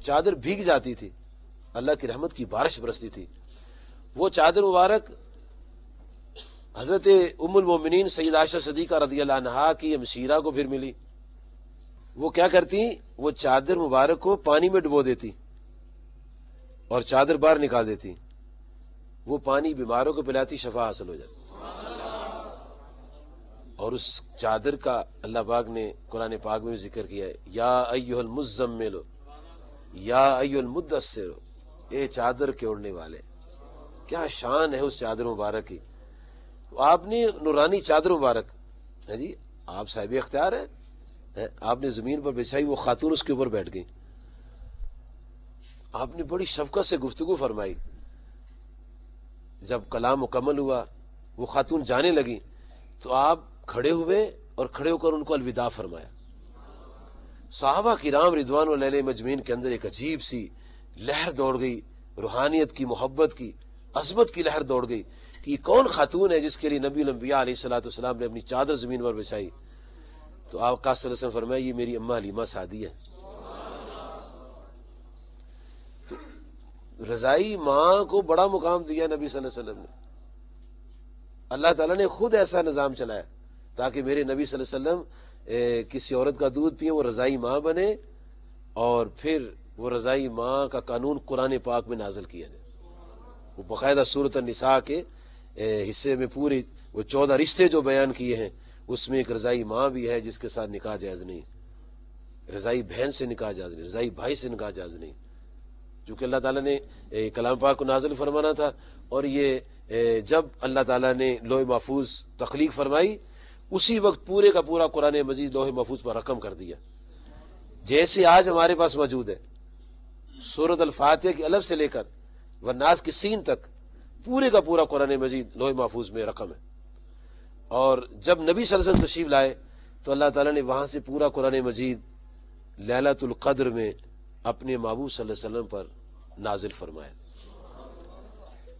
چادر بھیگ جاتی تھی، اللہ کی رحمت کی بارش برستی تھی۔ وہ چادر مبارک حضرت ام المومنین سید عائشہ صدیقہ رضی اللہ عنہا کی ہمشیرہ کو پھر ملی۔ وہ کیا کرتی، وہ چادر مبارک کو پانی میں ڈبو دیتی اور چادر باہر نکال دیتی، وہ پانی بیماروں کو پلاتی، شفا حاصل ہو جاتی۔ اور اس چادر کا اللہ پاک نے قرآن پاک میں بھی ذکر کیا ہے، یا ایھا المزمل یا ایھا المدثر، اے چادر کے اوڑھنے والے۔ کیا شان ہے اس چادر مبارک کی۔ آپ نے نورانی چادر مبارک ہے جی، آپ صاحب اختیار ہیں، آپ نے زمین پر بچھائی، وہ خاتون اس کے اوپر بیٹھ گئی، آپ نے بڑی شفقت سے گفتگو فرمائی۔ جب کلام مکمل ہوا، وہ خاتون جانے لگی تو آپ کھڑے ہوئے اور کھڑے ہو کر ان کو الوداع فرمایا۔ صحابہ کرام رضوان اللہ علیہم اجمعین کے اندر ایک عجیب سی لہر دوڑ گئی، روحانیت کی، محبت کی، عظمت کی لہر دوڑ گئی کہ یہ کون خاتون ہے جس کے لیے نبی الانبیاء علیہ الصلوۃ والسلام نے اپنی چادر زمین پر بچھائی۔ تو آقا صلی اللہ علیہ وسلم فرمایا، یہ میری اماں حلیمہ سعدیہ ہے۔ رضائی ماں کو بڑا مقام دیا نبی صلی اللہ علیہ وسلم نے۔ اللہ تعالیٰ نے خود ایسا نظام چلایا تاکہ میرے نبی صلی اللہ علیہ وسلم کسی عورت کا دودھ پیے، وہ رضائی ماں بنے، اور پھر وہ رضائی ماں کا قانون قرآن پاک میں نازل کیا جائے۔ وہ باقاعدہ سورۃ النساء کے حصے میں پورے وہ 14 رشتے جو بیان کیے ہیں، اس میں ایک رضائی ماں بھی ہے جس کے ساتھ نکاح جائز نہیں، رضائی بہن سے نکاح جائز نہیں، رضائی بھائی سے نکاح جائز نہیں، چونکہ اللہ تعالیٰ نے کلام پاک کو نازل فرمانا تھا۔ اور یہ جب اللہ تعالیٰ نے لوح محفوظ تخلیق فرمائی، اسی وقت پورے کا پورا قرآن مجید لوح محفوظ پر رقم کر دیا، جیسے آج ہمارے پاس موجود ہے۔ سورۃ الفاتحہ کی الف سے لے کر والناس کی سین تک پورے کا پورا قرآن مجید لوح محفوظ میں رقم ہے۔ اور جب نبی صلی اللہ علیہ وسلم تشریف لائے تو اللہ تعالیٰ نے وہاں سے پورا قرآن مجید لیلۃ القدر میں اپنے محبوب صلی اللہ علیہ وسلم پر نازل فرمایا،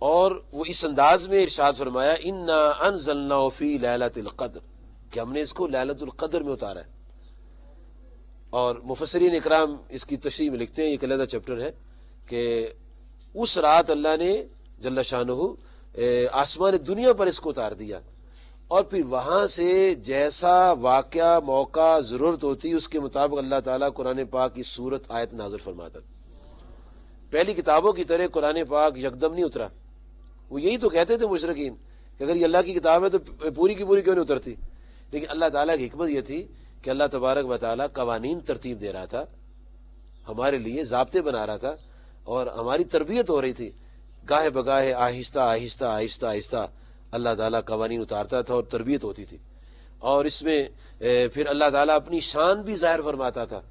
اور وہ اس انداز میں ارشاد فرمایا، انا انزلناہ فی لیلۃ القدر، کہ ہم نے اس کو لیلۃ القدر میں اتارا ہے۔ اور مفسرین اکرام اس کی تشریح میں لکھتے ہیں، یہ علیحدہ چیپٹر ہے، کہ اس رات اللہ نے جل شانہ آسمان دنیا پر اس کو اتار دیا، اور پھر وہاں سے جیسا واقعہ، موقع، ضرورت ہوتی اس کے مطابق اللہ تعالیٰ قرآن پاک کی صورت آیت نازل فرماتا۔ پہلی کتابوں کی طرح قرآن پاک یکدم نہیں اترا۔ وہ یہی تو کہتے تھے مشرکین کہ اگر یہ اللہ کی کتاب ہے تو پوری کی پوری کیوں نہیں اترتی؟ لیکن اللہ تعالیٰ کی حکمت یہ تھی کہ اللہ تبارک و تعالیٰ قوانین ترتیب دے رہا تھا، ہمارے لیے ضابطے بنا رہا تھا، اور ہماری تربیت ہو رہی تھی۔ گاہے بگاہے آہستہ آہستہ آہستہ آہستہ اللہ تعالیٰ قوانین اتارتا تھا اور تربیت ہوتی تھی، اور اس میں پھر اللہ تعالیٰ اپنی شان بھی ظاہر فرماتا تھا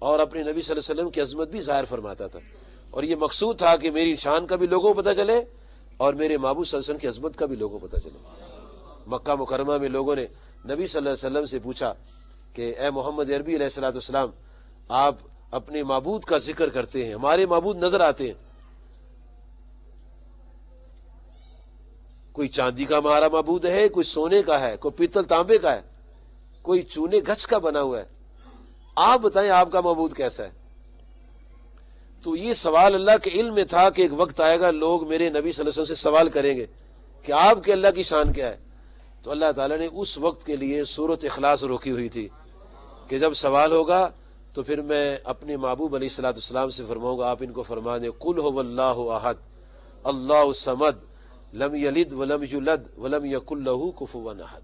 اور اپنے نبی صلی اللہ علیہ وسلم کی عظمت بھی ظاہر فرماتا تھا، اور یہ مقصود تھا کہ میری شان کا بھی لوگوں کو پتہ چلے اور میرے محبوب صلی اللہ علیہ وسلم کی عظمت کا بھی لوگوں کو پتہ چلے۔ مکہ مکرمہ میں لوگوں نے نبی صلی اللہ علیہ وسلم سے پوچھا کہ اے محمد عربی علیہ الصلوۃ والسلام، آپ اپنے معبود کا ذکر کرتے ہیں، ہمارے معبود نظر آتے ہیں، کوئی چاندی کا ہمارا معبود ہے، کوئی سونے کا ہے، کوئی پیتل تانبے کا ہے، کوئی چونے گچھ کا بنا ہوا ہے، آپ بتائیں آپ کا معبود کیسا ہے؟ تو یہ سوال اللہ کے علم میں تھا کہ ایک وقت آئے گا لوگ میرے نبی صلی اللہ علیہ وسلم سے سوال کریں گے کہ آپ کے اللہ کی شان کیا ہے۔ تو اللہ تعالیٰ نے اس وقت کے لیے سورۃ اخلاص روکی ہوئی تھی کہ جب سوال ہوگا تو پھر میں اپنے محبوب علیہ الصلوۃ والسلام سے فرماؤں گا، آپ ان کو فرما دیں، قل ھو اللہ احد اللہ الصمد لم یلد ولم یولد ولم یکن لہ کفوا احد۔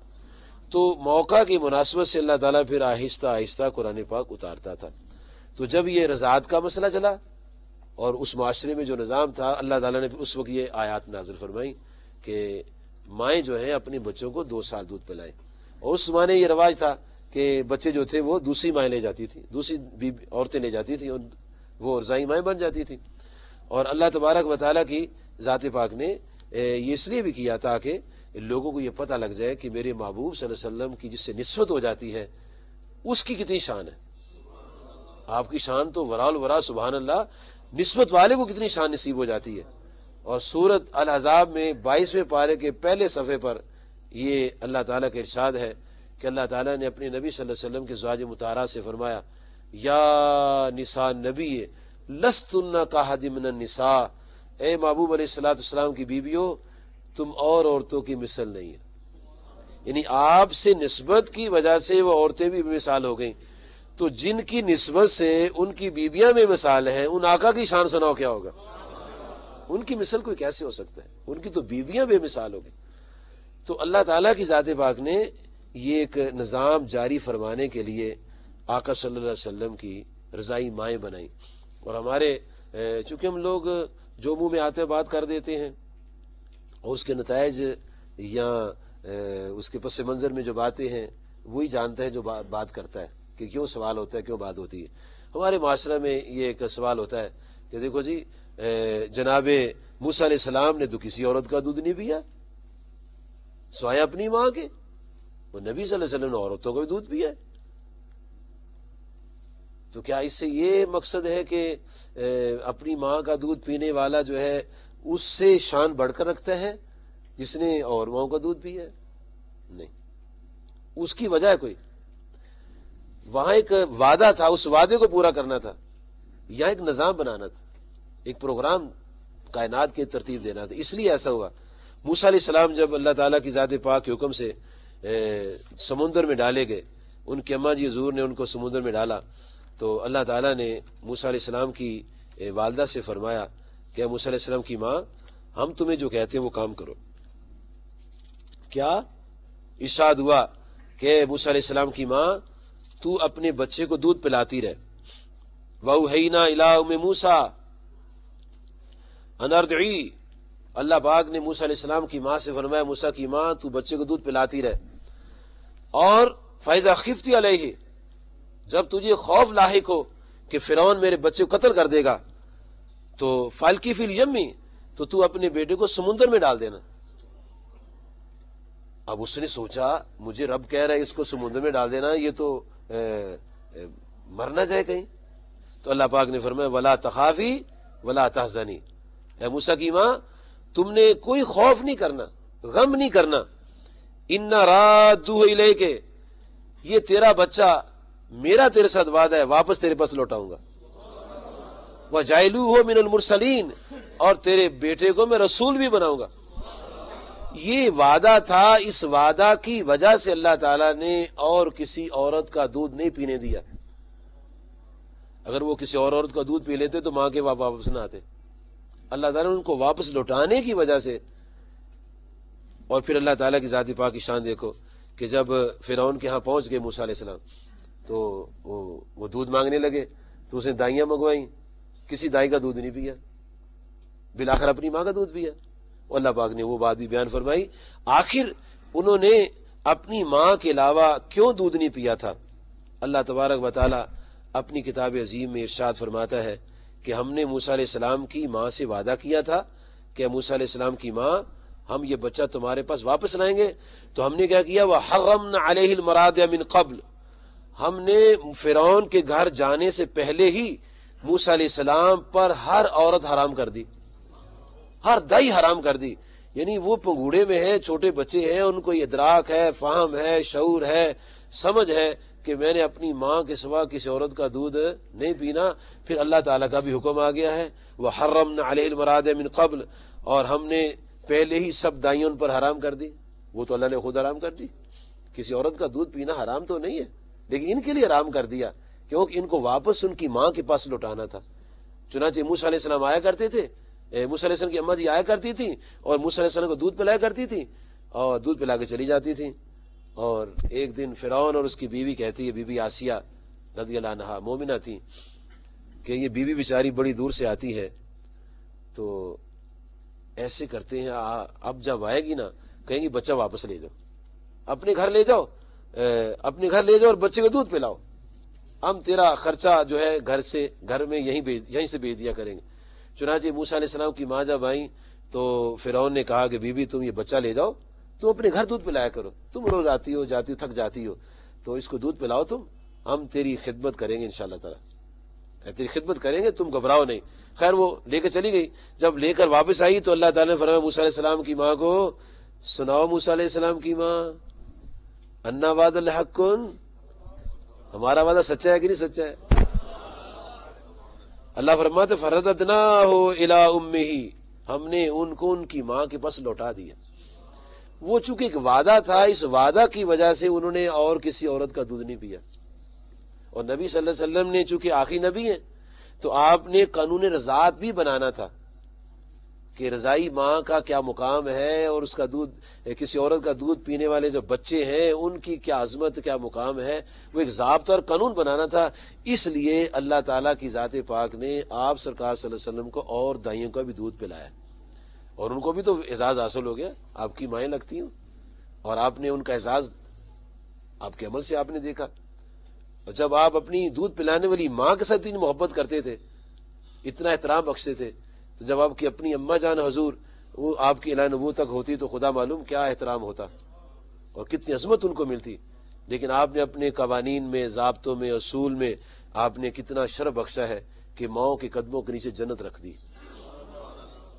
تو موقع کی مناسبت سے اللہ تعالیٰ پھر آہستہ آہستہ قرآن پاک اتارتا تھا۔ تو جب یہ رضاعت کا مسئلہ چلا اور اس معاشرے میں جو نظام تھا، اللہ تعالیٰ نے اس وقت یہ آیات نازل فرمائی کہ مائیں جو ہیں اپنے بچوں کو 2 سال دودھ پلائیں، اور اس زمانے یہ رواج تھا کہ بچے جو تھے وہ دوسری مائیں لے جاتی تھی، دوسری عورتیں لے جاتی تھیں، وہ رضائی مائیں بن جاتی تھیں۔ اور اللہ تبارک و تعالیٰ کی ذات پاک نے یہ اس لیے بھی کیا تاکہ لوگوں کو یہ پتہ لگ جائے کہ میرے محبوب صلی اللہ علیہ وسلم کی جس سے نسبت ہو جاتی ہے اس کی کتنی شان ہے۔ آپ کی شان تو ورا الورا، سبحان اللہ، نسبت والے کو کتنی شان نصیب ہو جاتی ہے۔ اور سورۃ الاحزاب میں 22ویں پارے کے پہلے صفحے پر یہ اللہ تعالیٰ کا ارشاد ہے کہ اللہ تعالیٰ نے اپنے نبی صلی اللہ علیہ وسلم کے ازواج مطہرات سے فرمایا، یا نساء نبی لستن کاحد من النساء، اے محبوب علیہ الصلوۃ والسلام کی بیویوں، تم اور عورتوں کی مثل نہیں ہے. یعنی آپ سے نسبت کی وجہ سے وہ عورتیں بھی مثال ہو گئیں. تو جن کی نسبت سے ان کی بیویاں میں مثال ہیں، ان آقا کی شان سناؤ کیا ہوگا. ان کی مثل کوئی کیسے ہو سکتا ہے، ان کی تو بیویاں بے مثال ہو گئی. تو اللہ تعالیٰ کی ذات پاک نے یہ ایک نظام جاری فرمانے کے لیے آقا صلی اللہ علیہ وسلم کی رضائی مائیں بنائیں. اور ہمارے چونکہ ہم لوگ جو منہ میں آتے بات کر دیتے ہیں، اور اس کے نتائج یا اس کے پس منظر میں جو باتیں ہیں وہی جانتا ہے جو بات کرتا ہے کہ کیوں سوال ہوتا ہے، کیوں بات ہوتی ہے. ہمارے معاشرہ میں یہ ایک سوال ہوتا ہے کہ دیکھو جی جناب موسیٰ علیہ السلام نے تو کسی عورت کا دودھ نہیں پیا، سوائے اپنی ماں کے. وہ نبی صلی اللہ علیہ وسلم نے عورتوں کا بھی دودھ پیا ہے. تو کیا اس سے یہ مقصد ہے کہ اپنی ماں کا دودھ پینے والا جو ہے اس سے شان بڑھ کر رکھتا ہے جس نے اور ماں کا دودھ پیا ہے؟ نہیں، اس کی وجہ ہے کوئی. وہاں ایک وعدہ تھا، اس وعدے کو پورا کرنا تھا. یہاں ایک نظام بنانا تھا، ایک پروگرام کائنات کی ترتیب دینا تھا. اس لیے ایسا ہوا. موسیٰ علیہ السلام جب اللہ تعالیٰ کی ذات پاک کے حکم سے سمندر میں ڈالے گئے، ان کے اماں جی حضور نے ان کو سمندر میں ڈالا، تو اللہ تعالیٰ نے موسیٰ علیہ السلام کی والدہ سے فرمایا کہ موسیٰ علیہ السلام کی ماں، ہم تمہیں جو کہتے ہیں وہ کام کرو. کیا ارشاد ہوا کہ موسیٰ علیہ السلام کی ماں، تو اپنے بچے کو دودھ پلاتی رہے. وَأَوْحَيْنَا إِلَىٰ أُمِّ مُوسَىٰ أَنْ أَرْضِعِيهِ، اللہ پاک نے موسیٰ علیہ السلام کی ماں سے فرمایا، موسیٰ کی ماں تو بچے کو دودھ پلاتی رہے. اور فَإِذَا خِفْتِ عَلَيْهِ، جب تجھے خوف لاحق ہو کہ فرعون میرے بچے کو قتل کر دے گا، تو فَأَلْقِهِ فِي الْيَمِّ، تو اپنے بیٹے کو سمندر میں ڈال دینا. اب اس نے سوچا مجھے رب کہہ رہا ہے اس کو سمندر میں ڈال دینا، یہ تو مر نہ جائے کہیں. تو اللہ پاک نے فرمایا وَلَا تَخَافِي وَلَا تَحْزَنِي، اے موسیٰ کی ماں تم نے کوئی خوف نہیں کرنا، غم نہیں کرنا. اِنَّا رَادُّوهُ إِلَيْكَ، یہ تیرا بچہ میرا تیرے ساتھ وعدہ ہے، واپس تیرے پاس لوٹاؤں گا. وَجَعِلُوهُ مِنَ الْمُرْسَلِينَ، اور تیرے بیٹے کو میں رسول بھی بناؤں گا. یہ وعدہ تھا. اس وعدہ کی وجہ سے اللہ تعالیٰ نے اور کسی عورت کا دودھ نہیں پینے دیا. اگر وہ کسی اور عورت کا دودھ پی لیتے تو ماں کے واپس نہ آتے. اللہ تعالیٰ نے ان کو واپس لوٹانے کی وجہ سے. اور پھر اللہ تعالیٰ کی ذات پاک کی شان دیکھو کہ جب فرعون کے ہاں پہنچ گئے موسیٰ علیہ السلام، تو وہ دودھ مانگنے لگے، تو اس نے دائیاں منگوائیں. کسی دائی کا دودھ نہیں پیا، بالآخر اپنی ماں کا دودھ پیا. اللہ پاک نے وہ بات بھی بیان فرمائی، آخر انہوں نے اپنی ماں کے علاوہ کیوں دودھ نہیں پیا تھا. اللہ تبارک و تعالی اپنی کتاب عظیم میں ارشاد فرماتا ہے کہ ہم نے موسیٰ علیہ السلام کی ماں سے وعدہ کیا تھا کہ موسیٰ علیہ السلام کی ماں، ہم یہ بچہ تمہارے پاس واپس لائیں گے. تو ہم نے کیا کیا، وَحَرَّمْنَا عَلَيْهِ الْمَرَاضِعَ مِنْ قَبْلِ، ہم نے فرعون کے گھر جانے سے پہلے ہی موسیٰ علیہ السلام پر ہر عورت حرام کر دی، ہر دائی حرام کر دی. یعنی وہ پنگوڑے میں ہیں، چھوٹے بچے ہیں، ان کو ادراک ہے، فہم ہے، شعور ہے، سمجھ ہے کہ میں نے اپنی ماں کے سوا کسی عورت کا دودھ نہیں پینا. پھر اللہ تعالیٰ کا بھی حکم آ گیا ہے وَحَرَّمْنَا عَلَيْهِ الْمَرَاضِعَ مِنْ قَبْلِ، اور ہم نے پہلے ہی سب دائیوں پر حرام کر دی. وہ تو اللہ نے خود حرام کر دی. کسی عورت کا دودھ پینا حرام تو نہیں ہے، لیکن ان کے لیے حرام کر دیا کیونکہ ان کو واپس ان کی ماں کے پاس لوٹانا تھا. چنانچہ موسیٰ علیہ السلام آیا کرتے تھے، موسیٰ علیہ السلام کی اماں جی آیا کرتی تھی اور موسیٰ علیہ السلام کو دودھ پلایا کرتی تھی اور دودھ پلا کے چلی جاتی تھی. اور ایک دن فرعون اور اس کی بیوی کہتی ہے، بی بی آسیہ رضی اللہ عنہا مومنہ تھی، کہ یہ بیوی بیچاری بڑی دور سے آتی ہے تو ایسے کرتے ہیں، اب جب آئے گی نا کہیں گی بچہ واپس لے جاؤ، اپنے گھر لے جاؤ، اپنے گھر لے جاؤ اور بچے کو دودھ پلاؤ، ہم تیرا خرچہ جو ہے گھر میں یہیں سے بھیج دیا کریں گے. چنانچہ موسیٰ علیہ السلام کی ماں جب آئیں تو فرعون نے کہا کہ بی بی تم یہ بچہ لے جاؤ، تم اپنے گھر دودھ پلایا کرو، تم روز آتی ہو جاتی ہو تھک جاتی ہو، تو اس کو دودھ پلاؤ، ہم تیری خدمت کریں گے انشاءاللہ تعالی، تیری خدمت کریں گے، تم گھبراؤ نہیں. خیر وہ لے کے چلی گئی. جب لے کر واپس آئی تو اللہ تعالیٰ نے فرمایا موسیٰ علیہ السلام کی ماں کو، سناؤ موسیٰ علیہ السلام کی ماں، انا وعد الحق، ہمارا وعدہ سچا ہے کہ نہیں سچا ہے؟ اللہ فرماتے فرددناہ الی امہ، ہم نے ان کو ان کی ماں کے پاس لوٹا دیا۔ وہ چونکہ ایک وعدہ تھا، اس وعدہ کی وجہ سے انہوں نے اور کسی عورت کا دودھ نہیں پیا، اور نبی صلی اللہ علیہ وسلم نے چونکہ آخری نبی ہیں تو آپ نے قانون رضاعت بھی بنانا تھا کہ رضائی ماں کا کیا مقام ہے، اور اس کا دودھ، کسی عورت کا دودھ پینے والے جو بچے ہیں ان کی کیا عظمت، کیا مقام ہے، وہ ایک ضابطہ اور قانون بنانا تھا۔ اس لیے اللہ تعالیٰ کی ذات پاک نے آپ سرکار صلی اللہ علیہ وسلم کو اور دائیوں کا بھی دودھ پلایا، اور ان کو بھی تو اعزاز حاصل ہو گیا، آپ کی مائیں لگتی ہوں، اور آپ نے ان کا اعزاز آپ کے عمل سے آپ نے دیکھا۔ اور جب آپ اپنی دودھ پلانے والی ماں کے ساتھ اتنی محبت کرتے تھے، اتنا احترام بخشتے تھے، تو جب آپ کی اپنی اماں جان حضور وہ آپ کی اعلان نبوت تک ہوتی تو خدا معلوم کیا احترام ہوتا اور کتنی عظمت ان کو ملتی۔ لیکن آپ نے اپنے قوانین میں، ضابطوں میں، اصول میں آپ نے کتنا شرف بخشا ہے کہ ماؤں کے قدموں کے نیچے جنت رکھ دی۔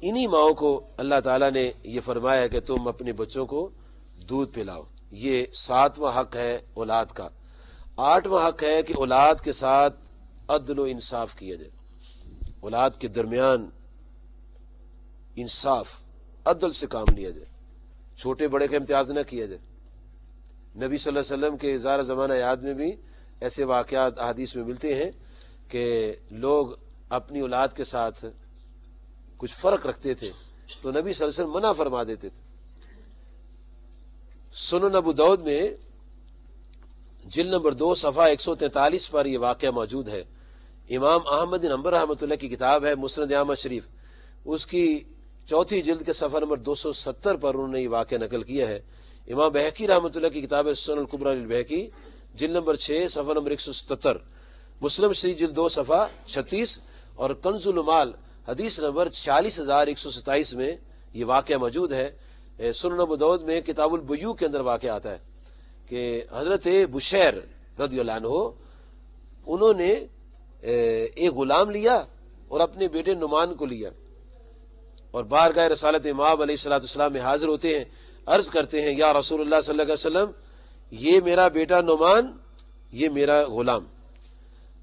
انہی ماؤں کو اللہ تعالیٰ نے یہ فرمایا ہے کہ تم اپنے بچوں کو دودھ پلاؤ۔ یہ 7واں حق ہے اولاد کا۔ 8واں حق ہے کہ اولاد کے ساتھ عدل و انصاف کیا جائے، اولاد کے درمیان انصاف، عدل سے کام لیا جائے، چھوٹے بڑے کا امتیاز نہ کیا جائے۔ نبی صلی اللہ علیہ وسلم کے اظہار زمانہ یاد میں بھی ایسے واقعات احادیث میں ملتے ہیں کہ لوگ اپنی اولاد کے ساتھ کچھ فرق رکھتے تھے تو نبی صلی اللہ علیہ وسلم منع فرما دیتے تھے۔ سنن ابو داؤد میں جلد نمبر 2 صفحہ 143 پر یہ واقعہ موجود ہے۔ امام احمد بن حنبل رحمۃ اللہ کی کتاب ہے مسند احمد شریف، اس کی 4 جلد کے صفحہ نمبر 270 پر انہوں نے یہ واقعہ نقل کیا ہے۔ امام بہقی رحمۃ اللہ کی کتاب ہے سنن الکبریٰ للبہقی، جلد نمبر 6 صفحہ نمبر 177، مسلم شریف جلد 2 صفحہ 36 اور کنز المال حدیث نمبر 44127 میں یہ واقعہ موجود ہے۔ سنن ابو داؤد میں کتاب البیوع کے اندر واقعہ آتا ہے کہ حضرت بشیر رضی اللہ عنہ انہوں نے ایک غلام لیا اور اپنے بیٹے نعمان کو لیا، اور بارگاہ رسالت امام علیہ الصلوۃ والسلام میں حاضر ہوتے ہیں، عرض کرتے ہیں یا رسول اللہ صلی اللہ علیہ وسلم، یہ میرا بیٹا نعمان، یہ میرا غلام،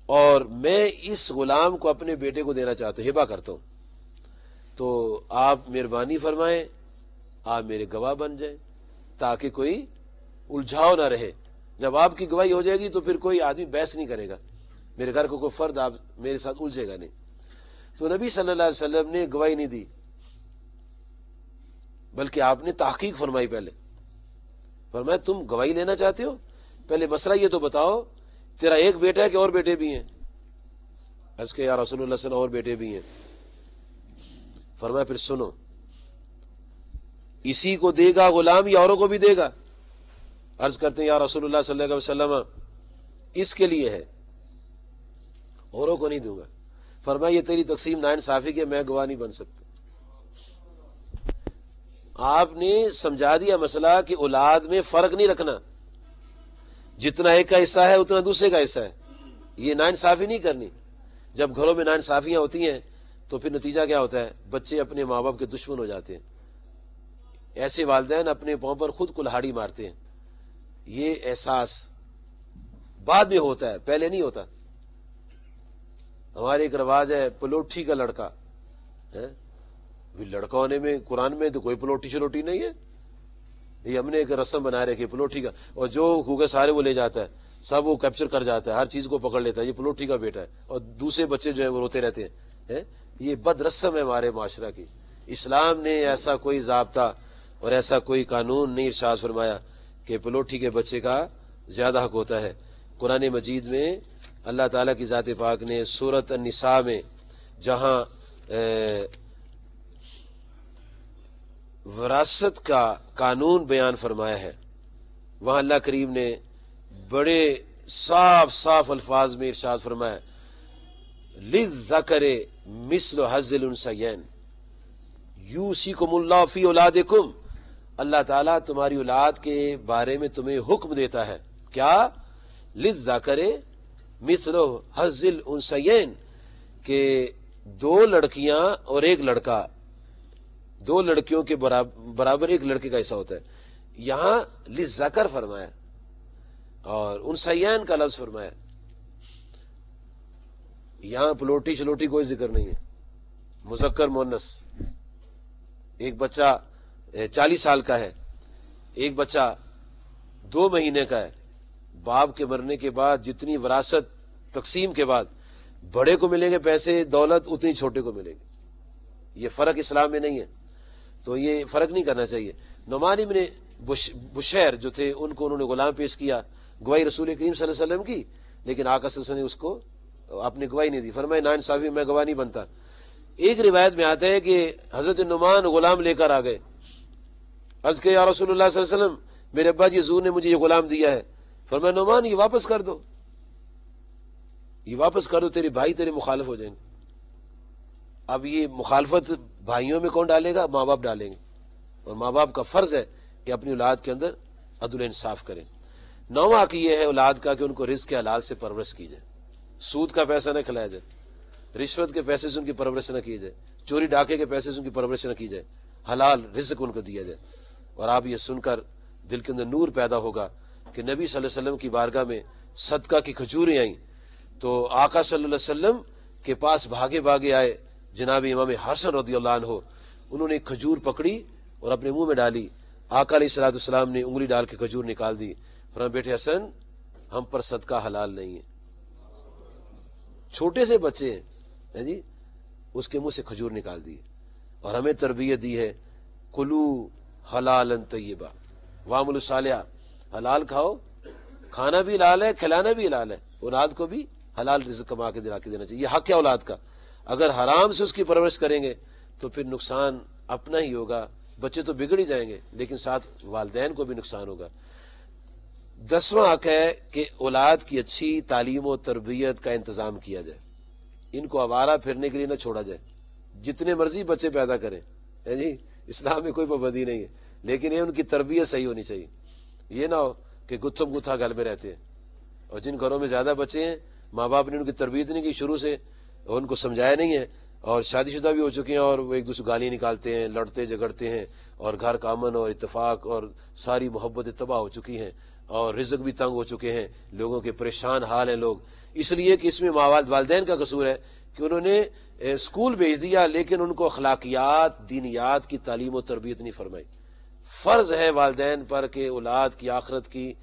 اور میں اس غلام کو اپنے بیٹے کو دینا چاہتا ہوں، ہبہ کرتا ہوں، تو آپ مہربانی فرمائیں، آپ میرے گواہ بن جائیں تاکہ کوئی الجھاؤ نہ رہے۔ جب آپ کی گواہی ہو جائے گی تو پھر کوئی آدمی بحث نہیں کرے گا، میرے گھر کو کوئی فرد آپ میرے ساتھ الجھے گا نہیں۔ تو نبی صلی اللہ علیہ وسلم نے گواہی نہیں دی، بلکہ آپ نے تحقیق فرمائی۔ پہلے فرمایا تم گواہی لینا چاہتے ہو، پہلے مسئلہ یہ تو بتاؤ تیرا ایک بیٹا ہے کہ اور بیٹے بھی ہیں؟ عرض کہ یا رسول اللہ صلی اللہ علیہ وسلم اور بیٹے بھی ہیں۔ فرمایا پھر سنو، اسی کو دے گا غلام یا اوروں کو بھی دے گا؟ عرض کرتے ہیں یا رسول اللہ صلی اللہ علیہ وسلم اس کے لیے ہے، اوروں کو نہیں دوں گا۔ فرمایا یہ تیری تقسیم ناانصافی کے، میں گواہ نہیں بن سکتا۔ آپ نے سمجھا دیا مسئلہ کہ اولاد میں فرق نہیں رکھنا، جتنا ایک کا حصہ ہے اتنا دوسرے کا حصہ ہے، یہ ناانصافی نہیں کرنی۔ جب گھروں میں ناانصافیاں ہوتی ہیں تو پھر نتیجہ کیا ہوتا ہے؟ بچے اپنے ماں باپ کے دشمن ہو جاتے ہیں، ایسے والدین اپنے پاؤں پر خود کلہاڑی مارتے ہیں۔ یہ احساس بعد میں ہوتا ہے، پہلے نہیں ہوتا۔ ہمارے ایک رواج ہے پلوٹھی کا لڑکا ہے، لڑکا ہونے میں قرآن میں تو کوئی پلوٹھی شلوٹھی نہیں ہے، یہ ہم نے ایک رسم بنا رکھی پلوٹھی کا، اور جو ہوگا سارے وہ لے جاتا ہے، سب وہ کیپچر کر جاتا ہے، ہر چیز کو پکڑ لیتا ہے، یہ پلوٹھی کا بیٹا ہے، اور دوسرے بچے جو ہیں وہ روتے رہتے ہیں۔ یہ بد رسم ہے ہمارے معاشرہ کی۔ اسلام نے ایسا کوئی ضابطہ اور ایسا کوئی قانون نہیں ارشاد فرمایا کہ پلوٹھی کے بچے کا زیادہ حق ہوتا ہے۔ قرآن مجید میں اللہ تعالیٰ کی ذات پاک نے سورۃ النساء میں جہاں وراثت کا قانون بیان فرمایا ہے، وہاں اللہ کریم نے بڑے صاف صاف الفاظ میں ارشاد فرمایا للذکر مثل حظ الانثیین یوصیکم اللہ فی اولادکم، اللہ تعالیٰ تمہاری اولاد کے بارے میں تمہیں حکم دیتا ہے کیا؟ للذکر مثل حظ الانثیین، کہ 2 لڑکیاں اور 1 لڑکا، 2 لڑکیوں کے برابر 1 لڑکے کا حصہ ہوتا ہے۔ یہاں للذکر فرمایا اور انثیین کا لفظ فرمایا۔ یہاں پلوٹی شلوٹی کوئی ذکر نہیں ہے، مذکر مؤنث۔ ایک بچہ 40 سال کا ہے، ایک بچہ 2 مہینے کا ہے، باپ کے مرنے کے بعد جتنی وراثت تقسیم کے بعد بڑے کو ملیں گے پیسے دولت، اتنی چھوٹے کو ملے گی۔ یہ فرق اسلام میں نہیں ہے، تو یہ فرق نہیں کرنا چاہیے۔ نعمان ابن بشیر جو تھے، ان کو انہوں نے غلام پیش کیا، گواہی رسول کریم صلی اللہ علیہ وسلم کی، لیکن آقا صلی اللہ علیہ وسلم نے اس کو اپنی گواہی نہیں دی، فرمایا ناانصافی میں گواہ نہیں بنتا۔ ایک روایت میں آتا ہے کہ حضرت نعمان غلام لے کر آ گئے، عرض کہ یا رسول اللہ صلی اللہ علیہ وسلم، میرے ابا جی حضور نے مجھے یہ غلام دیا ہے۔ فرمایا نعمان یہ واپس کر دو، یہ واپس کر دو، تیرے بھائی تیرے مخالف ہو جائیں گے۔ اب یہ مخالفت بھائیوں میں کون ڈالے گا؟ ماں باپ ڈالیں گے، اور ماں باپ کا فرض ہے کہ اپنی اولاد کے اندر عدل و انصاف کریں۔ 9واں حق یہ ہے اولاد کا کہ ان کو رزق حلال سے پرورش کی جائے، سود کا پیسہ نہ کھلایا جائے، رشوت کے پیسے سے ان کی پرورش نہ کی جائے، چوری ڈاکے کے پیسے سے ان کی پرورش نہ کی جائے، حلال رزق ان کو دیا جائے۔ اور آپ یہ سن کر دل کے اندر نور پیدا ہوگا کہ نبی صلی اللہ علیہ وسلم کی بارگاہ میں صدقہ کی کھجوریں آئیں تو آقا صلی اللہ علیہ وسلم کے پاس بھاگے بھاگے آئے جناب امام حسن رضی اللہ عنہ، انہوں نے ایک کھجور پکڑی اور اپنے منہ میں ڈالی، آقا علیہ الصلوۃ والسلام نے انگلی ڈال کے کھجور نکال دی، فرمایا بیٹے حسن ہم پر صدقہ حلال نہیں ہے۔ چھوٹے سے بچے ہیں جی، اس کے منہ سے کھجور نکال دی، اور ہمیں تربیت دی ہے کلو حلالا طیبا وعملوا صالحا، حلال کھاؤ، کھانا بھی حلال ہے، کھلانا بھی حلال ہے، اولاد کو بھی حلال رزق کما کے دلا کے دینا چاہیے، یہ حق ہے اولاد کا۔ اگر حرام سے اس کی پرورش کریں گے تو پھر نقصان اپنا ہی ہوگا، بچے تو بگڑ ہی جائیں گے لیکن ساتھ والدین کو بھی نقصان ہوگا۔ 10واں حق ہے کہ اولاد کی اچھی تعلیم و تربیت کا انتظام کیا جائے، ان کو آوارہ پھرنے کے لیے نہ چھوڑا جائے، جتنے مرضی بچے پیدا کریں ہے جی، اسلام میں کوئی پابندی نہیں ہے، لیکن یہ ان کی تربیت صحیح ہونی چاہیے۔ یہ نہ ہو کہ گتھم گتھا گھر میں رہتے ہیں، اور جن گھروں میں زیادہ بچے ہیں ماں باپ نے ان کی تربیت نہیں کی شروع سے، ان کو سمجھایا نہیں ہے، اور شادی شدہ بھی ہو چکے ہیں اور وہ ایک دوسرے گالیاں نکالتے ہیں، لڑتے جھگڑتے ہیں، اور گھر کا امن اور اتفاق اور ساری محبتیں تباہ ہو چکی ہیں، اور رزق بھی تنگ ہو چکے ہیں، لوگوں کے پریشان حال ہیں لوگ، اس لیے کہ اس میں والدین کا قصور ہے کہ انہوں نے اسکول بھیج دیا لیکن ان کو اخلاقیات دینیات کی تعلیم و تربیت نہیں فرمائی۔ فرض ہے والدین پر کہ اولاد کی آخرت کی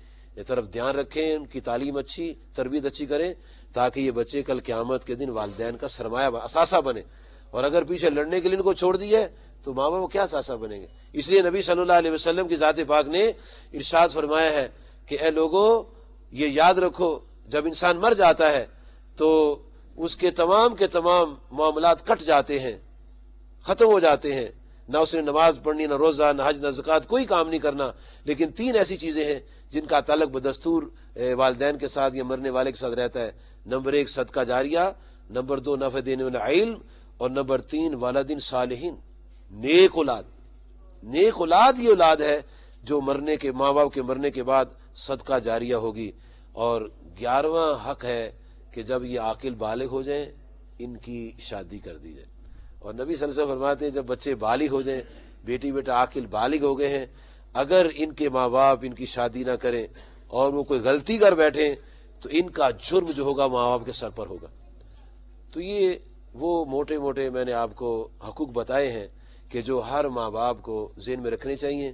طرف دھیان رکھیں، ان کی تعلیم اچھی تربیت اچھی کریں تاکہ یہ بچے کل قیامت کے دن والدین کا سرمایہ اثاثہ بنے، اور اگر پیچھے لڑنے کے لیے ان کو چھوڑ دیا تو ماں باپ کیا اثاثہ بنیں گے۔ اس لیے نبی صلی اللہ علیہ وسلم کی ذات پاک نے ارشاد فرمایا ہے کہ اے لوگوں یہ یاد رکھو جب انسان مر جاتا ہے تو اس کے تمام معاملات کٹ جاتے ہیں، ختم ہو جاتے ہیں، نہ اس نے نماز پڑھنی، نہ روزہ، نہ حج، نہ زکوٰۃ، کوئی کام نہیں کرنا، لیکن 3 ایسی چیزیں ہیں جن کا تعلق بدستور والدین کے ساتھ یا مرنے والے کے ساتھ رہتا ہے۔ نمبر 1 صدقہ جاریہ، نمبر 2 نفع دینے والا علم، اور نمبر 3 والدین صالحین، نیک اولاد۔ نیک اولاد یہ اولاد ہے جو ماں باپ کے مرنے کے بعد صدقہ جاریہ ہوگی۔ اور 11واں حق ہے کہ جب یہ عاقل بالغ ہو جائیں ان کی شادی کر دی جائے، اور نبی صلی اللہ علیہ وسلم فرماتے ہیں جب بچے بالغ ہو جائیں، بیٹی بیٹا عاقل بالغ ہو گئے ہیں، اگر ان کے ماں باپ ان کی شادی نہ کریں اور وہ کوئی غلطی کر بیٹھیں تو ان کا جرم جو ہوگا ماں باپ کے سر پر ہوگا۔ تو یہ وہ موٹے موٹے میں نے آپ کو حقوق بتائے ہیں کہ جو ہر ماں باپ کو ذہن میں رکھنے چاہیے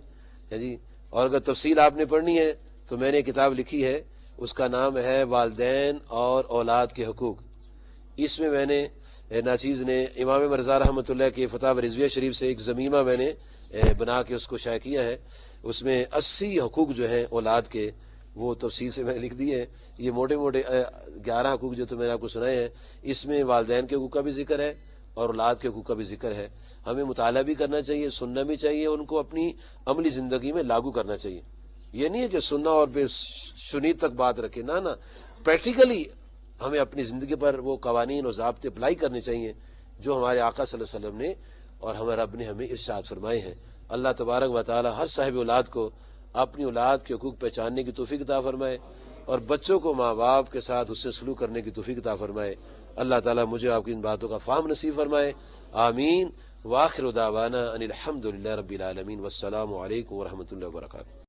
ہے جی۔ اور اگر تفصیل آپ نے پڑھنی ہے تو میں نے کتاب لکھی ہے، اس کا نام ہے والدین اور اولاد کے حقوق۔ اس میں نے ناچیز نے امام مرزا رحمۃ اللہ کے فتاوی رضویہ شریف سے ایک ضمیمہ میں نے بنا کے اس کو شائع کیا ہے، اس میں 80 حقوق جو ہیں اولاد کے وہ تفصیل سے میں نے لکھ دیے ہیں۔ یہ موٹے موٹے 11 حقوق جو تو میں نے آپ کو سنائے ہیں، اس میں والدین کے حقوق کا بھی ذکر ہے اور اولاد کے حقوق کا بھی ذکر ہے۔ ہمیں مطالعہ بھی کرنا چاہیے، سننا بھی چاہیے، ان کو اپنی عملی زندگی میں لاگو کرنا چاہیے۔ یہ نہیں ہے کہ سننا اور پھر شنید تک بات رکھے، نہ پریکٹیکلی ہمیں اپنی زندگی پر وہ قوانین اور ضابطے اپلائی کرنے چاہیے جو ہمارے آقا صلی اللہ علیہ وسلم نے اور ہمارے رب نے ہمیں ارشاد فرمائے ہیں۔ اللہ تبارک و تعالی ہر صاحب اولاد کو اپنی اولاد کے حقوق پہچاننے کی توفیق عطا فرمائے اور بچوں کو ماں باپ کے ساتھ اس سے سلوک کرنے کی توفیق عطا فرمائے۔ اللہ تعالیٰ مجھے آپ کی ان باتوں کا فہم نصیب فرمائے، آمین۔ وآخر دعوانا ان الحمد للہ رب العالمین، والسلام علیکم ورحمۃ اللہ وبرکاتہ۔